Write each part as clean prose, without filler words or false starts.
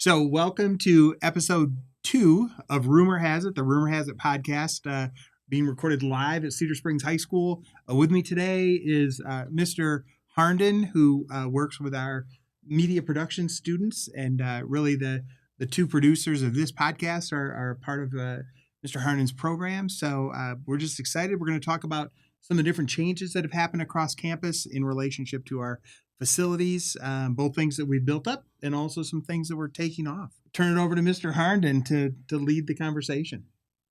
So, welcome to episode 2 of Rumor Has It, the Rumor Has It podcast, being recorded live at Cedar Springs High School. With me today is Mr. Harnden, who works with our media production students, and really the two producers of this podcast are part of Mr. Harnden's program. So, we're just excited. We're going to talk about some of the different changes that have happened across campus in relationship to our facilities, both things that we've built up and also some things that we're taking off. Turn it over to Mr. Harnden to lead the conversation.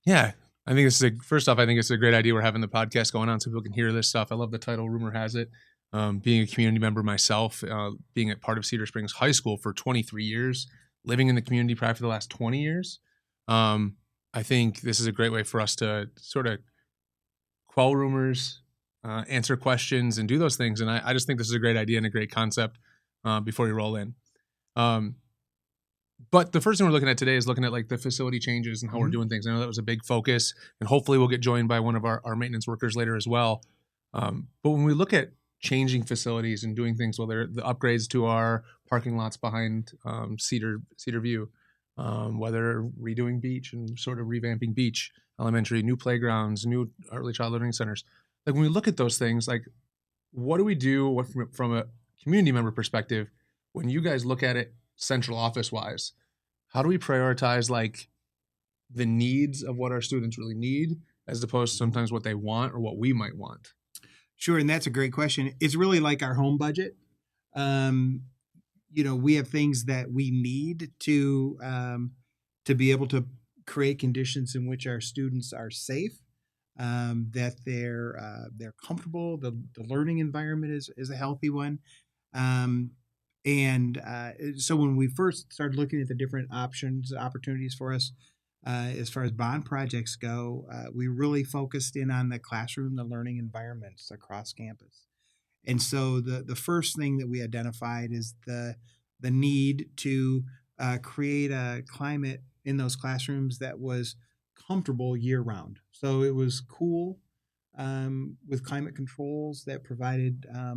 Yeah, I think first off, I think it's a great idea we're having the podcast going on so people can hear this stuff. I love the title, Rumor Has It. Being a community member myself, being a part of Cedar Springs High School for 23 years, living in the community probably for the last 20 years, I think this is a great way for us to sort of quell rumors, answer questions, and do those things. And I just think this is a great idea and a great concept before you roll in. But the first thing we're looking at today is looking at like the facility changes and how we're doing things. I know that was a big focus, and hopefully we'll get joined by one of our maintenance workers later as well. But when we look at changing facilities and doing things, whether the upgrades to our parking lots behind Cedar View, whether redoing beach and sort of revamping beach, elementary, new playgrounds, new early childhood learning centers. Like when we look at those things, like what do we do from a community member perspective when you guys look at it central office wise? How do we prioritize like the needs of what our students really need as opposed to sometimes what they want or what we might want? Sure, and that's a great question. It's really like our home budget. We have things that we need to be able to create conditions in which our students are safe, that they're comfortable. The learning environment is a healthy one. So when we first started looking at the different opportunities for us, as far as bond projects go, we really focused in on the classroom, the learning environments across campus. And so the first thing that we identified is the need to create a climate in those classrooms that was comfortable year round. So it was cool, with climate controls that provided a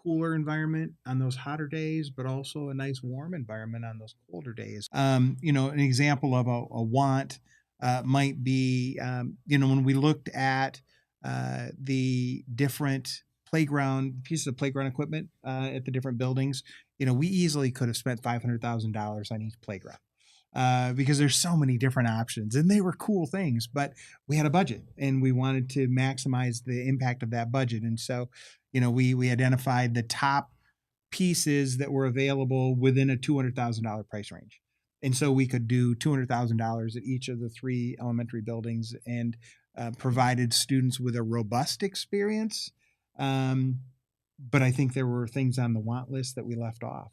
cooler environment on those hotter days, but also a nice warm environment on those colder days. An example of a want might be, when we looked at the different pieces of playground equipment at the different buildings, we easily could have spent $500,000 on each playground. Because there's so many different options and they were cool things, but we had a budget and we wanted to maximize the impact of that budget. And so, we identified the top pieces that were available within a $200,000 price range. And so we could do $200,000 at each of the 3 elementary buildings and provided students with a robust experience. But I think there were things on the want list that we left off,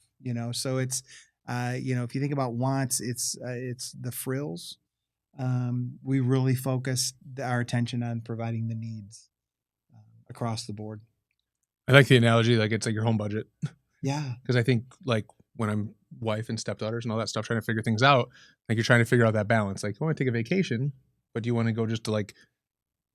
so it's, if you think about wants, it's the frills. We really focused our attention on providing the needs across the board. I like the analogy, like it's like your home budget. Yeah. Because I think like when I'm wife and stepdaughters and all that stuff, trying to figure things out, like you're trying to figure out that balance. Like you want to take a vacation, but do you want to go just to like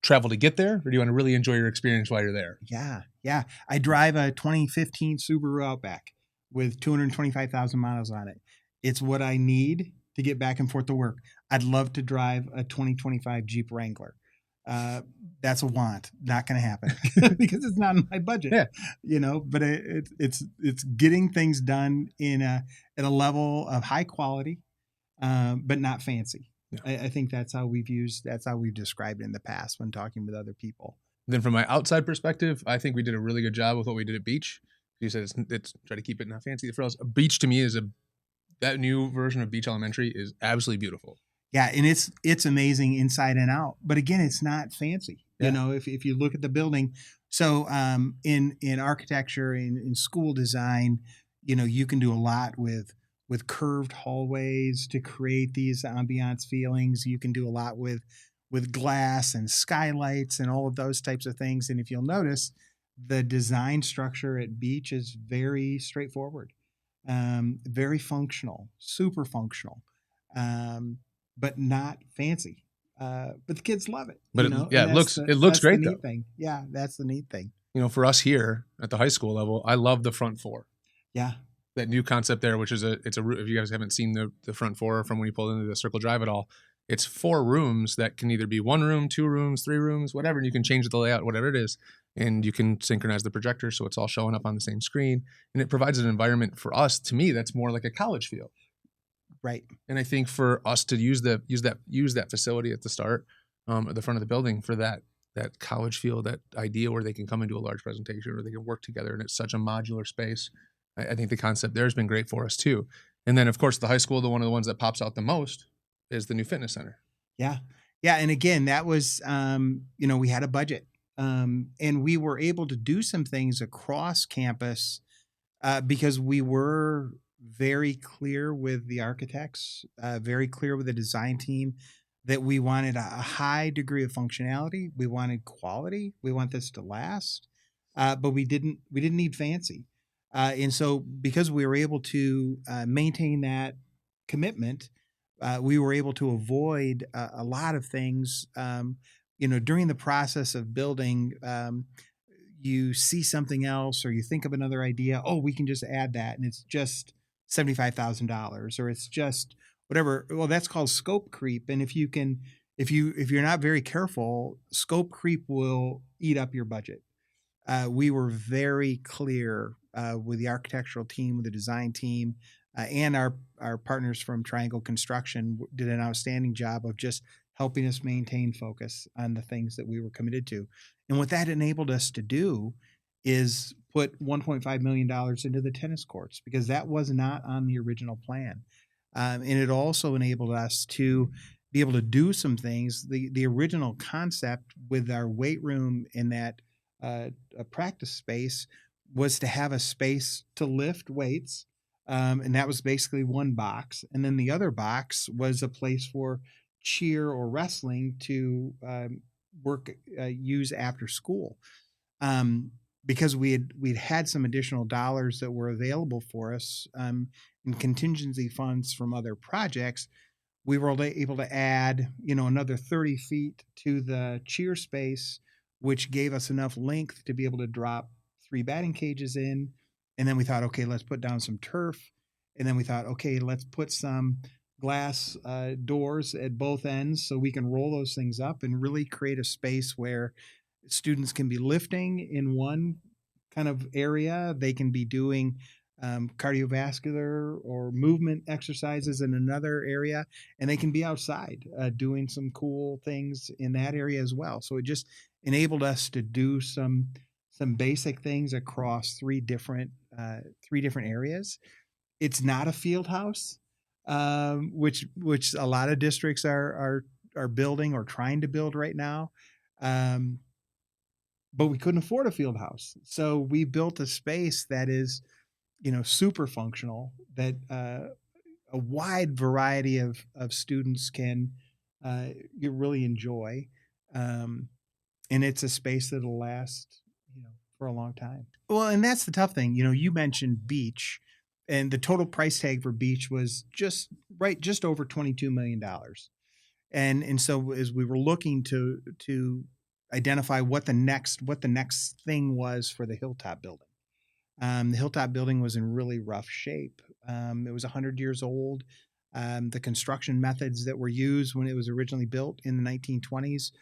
travel to get there? Or do you want to really enjoy your experience while you're there? Yeah. Yeah. I drive a 2015 Subaru Outback with 225,000 miles on it. It's what I need to get back and forth to work. I'd love to drive a 2025 Jeep Wrangler. That's a want, not going to happen because it's not in my budget. Yeah. But it's getting things done at a level of high quality, but not fancy. Yeah. I think that's how we've described it in the past when talking with other people. Then from my outside perspective, I think we did a really good job with what we did at Beach. You said it's try to keep it not fancy. The frills. Beach to me is that new version of Beach Elementary is absolutely beautiful. Yeah, and it's amazing inside and out. But again, it's not fancy. Yeah. If you look at the building. So in architecture, in school design, you can do a lot with curved hallways to create these ambiance feelings. You can do a lot with glass and skylights and all of those types of things. And if you'll notice, the design structure at Beach is very straightforward, very functional, super functional. But not fancy. But the kids love it. But it looks great though. Thing. Yeah, that's the neat thing. For us here at the high school level, I love the front 4. Yeah. that new concept there, which is it's a if you guys haven't seen the front four from when you pull into the Circle Drive at all, it's 4 rooms that can either be 1 room, 2 rooms, 3 rooms, whatever, and you can change the layout, whatever it is, and you can synchronize the projector so it's all showing up on the same screen, and it provides an environment for us. To me, that's more like a college feel. Right. And I think for us to use that facility at the start, at the front of the building for that college feel, that idea where they can come and do a large presentation or they can work together, and it's such a modular space. I think the concept there has been great for us too. And then of course the high school, one of the ones that pops out the most is the new fitness center. Yeah. Yeah. And again, that was, we had a budget, and we were able to do some things across campus, because we were very clear with the architects, very clear with the design team that we wanted a high degree of functionality. We wanted quality. We want this to last, but we didn't need fancy. And so because we were able to maintain that commitment, we were able to avoid a lot of things. During the process of building, you see something else or you think of another idea. Oh, we can just add that, and it's just $75,000, or it's just whatever. Well, that's called scope creep. And if you're not very careful, scope creep will eat up your budget. We were very clear with the architectural team, with the design team, and our partners from Triangle Construction did an outstanding job of just helping us maintain focus on the things that we were committed to. And what that enabled us to do is put $1.5 million into the tennis courts, because that was not on the original plan. And it also enabled us to be able to do some things. The original concept with our weight room in that a practice space was to have a space to lift weights. And that was basically one box. And then the other box was a place for cheer or wrestling to use after school. Because we'd had some additional dollars that were available for us in contingency funds from other projects, we were able to add, another 30 feet to the cheer space, which gave us enough length to be able to drop 3 batting cages in. And then we thought, okay, let's put down some turf. And then we thought, okay, let's put some glass doors at both ends so we can roll those things up and really create a space where students can be lifting in one kind of area. They can be doing cardiovascular or movement exercises in another area, and they can be outside doing some cool things in that area as well. So it just enabled us to do some basic things across 3 different areas. It's not a field house, which a lot of districts are building or trying to build right now. But we couldn't afford a field house. So we built a space that is, super functional, that a wide variety of students can really enjoy. And it's a space that'll last, for a long time. Well, and that's the tough thing. You mentioned beach, and the total price tag for beach was just over $22 million. And so as we were looking to identify what the next thing was for the Hilltop building. The Hilltop building was in really rough shape. It was 100 years old. The construction methods that were used when it was originally built in the 1920s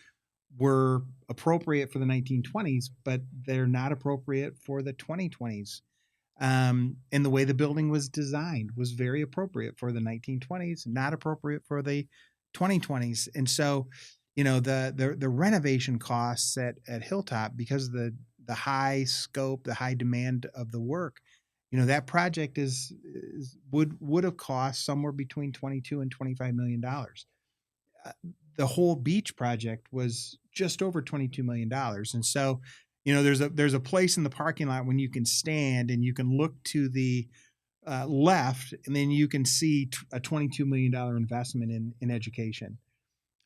were appropriate for the 1920s, but they're not appropriate for the 2020s. And the way the building was designed was very appropriate for the 1920s, not appropriate for the 2020s. And so, the renovation costs at Hilltop, because of the high scope, the high demand of the work, that project would have cost somewhere between $22 and $25 million. The whole beach project was just over $22 million. And so, there's a place in the parking lot when you can stand and you can look to the left, and then you can see a $22 million investment in education.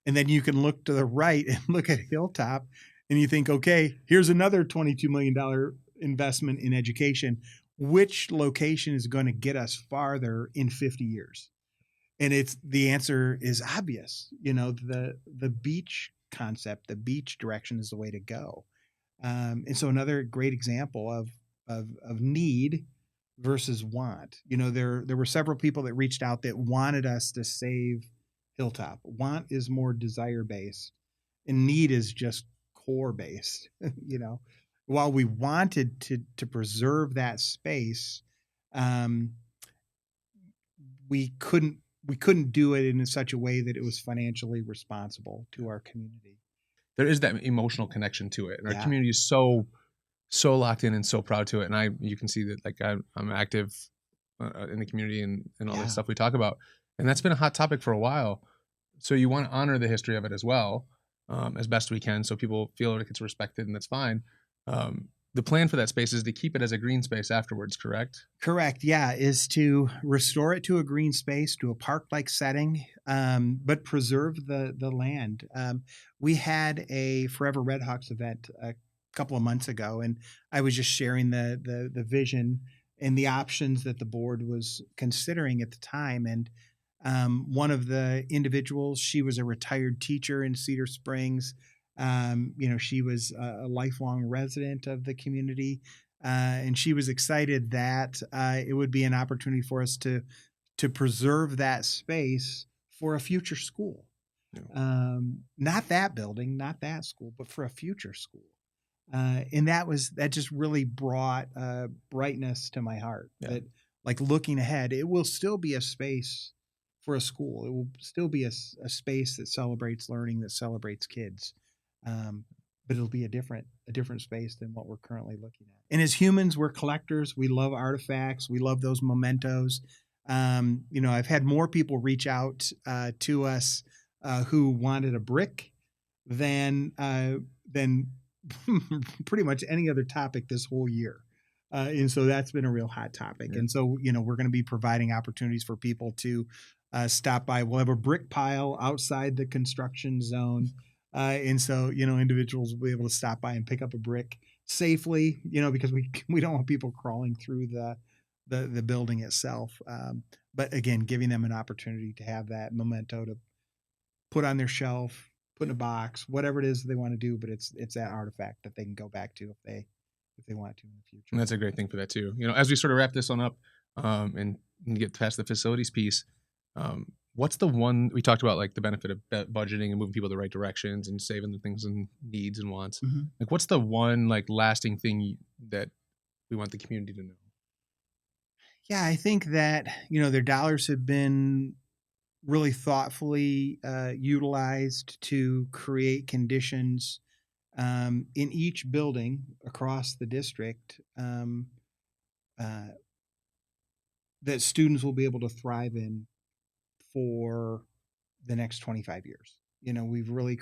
And then you can look to the right and look at Hilltop, and you think, okay, here's another $22 million investment in education. Which location is going to get us farther in 50 years? And the answer is obvious. The beach concept, the beach direction is the way to go. And so another great example of need versus want. You know, there were several people that reached out that wanted us to save Hilltop. Want is more desire based, and need is just core based. You know, while we wanted to preserve that space, um, we couldn't do it in such a way that it was financially responsible to our community. There is that emotional connection to it, and our Yeah. community is so locked in and so proud to it. And you can see that like I'm active in the community and all Yeah. this stuff we talk about, and that's been a hot topic for a while. So you want to honor the history of it as well, as best we can, so people feel like it's respected, and that's fine. The plan for that space is to keep it as a green space afterwards, correct? Correct. Yeah, is to restore it to a green space, to a park-like setting, but preserve the land. We had a Forever Redhawks event a couple of months ago, and I was just sharing the vision and the options that the board was considering at the time. And one of the individuals, she was a retired teacher in Cedar Springs. You know, she was a lifelong resident of the community. And she was excited that it would be an opportunity for us to preserve that space for a future school. Yeah. Not that building, not that school, but for a future school. And that just really brought brightness to my heart. Yeah. That, like, looking ahead, it will still be a space for a school. It will still be a space that celebrates learning, that celebrates kids. But it'll be a different space than what we're currently looking at. And as humans, we're collectors. We love artifacts. We love those mementos. You know, I've had more people reach out to us who wanted a brick than pretty much any other topic this whole year. And so that's been a real hot topic. Yeah. And so, you know, we're going to be providing opportunities for people to stop by. We'll have a brick pile outside the construction zone. And so, you know, individuals will be able to stop by and pick up a brick safely, you know, because we don't want people crawling through the building itself. But again, giving them an opportunity to have that memento to put on their shelf, put in a box, whatever it is they want to do. But it's that artifact that they can go back to if they want to in the future. And that's a great thing for that too. You know, as we sort of wrap this one up and get past the facilities piece, what's the one we talked about, like the benefit of budgeting and moving people the right directions and saving the things and needs and wants? Mm-hmm. Like, what's the one like lasting thing that we want the community to know? Yeah, I think that, you know, their dollars have been really thoughtfully utilized to create conditions in each building across the district uh, that students will be able to thrive in for the next 25 years. You know, we've really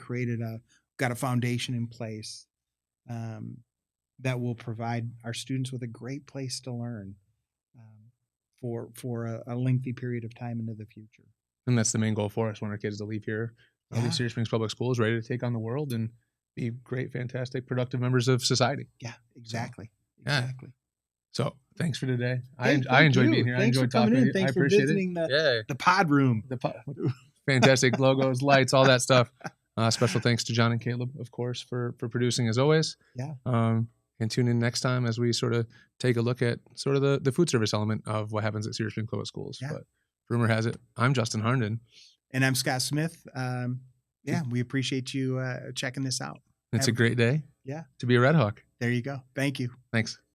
got a foundation in place that will provide our students with a great place to learn for a lengthy period of time into the future. And that's the main goal for us when our kids to leave here. Yeah. Leave Cedar Springs Public Schools ready to take on the world and be great, fantastic, productive members of society. Yeah, exactly. Yeah. Exactly. So thanks for today. Hey, I enjoyed you. being here. Thanks I enjoyed for coming talking in. to you. Thanks I for appreciate visiting it. the pod room. Fantastic logos, lights, all that stuff. Special thanks to John and Caleb, of course, for producing as always. Yeah. And tune in next time as we sort of take a look at sort of the food service element of what happens at Cedar Springs Public Schools. Yeah. But rumor has it, I'm Justin Harnden. And I'm Scott Smith. Yeah, we appreciate you checking this out. It's a great day. Yeah. To be a Red Hawk. There you go. Thank you. Thanks.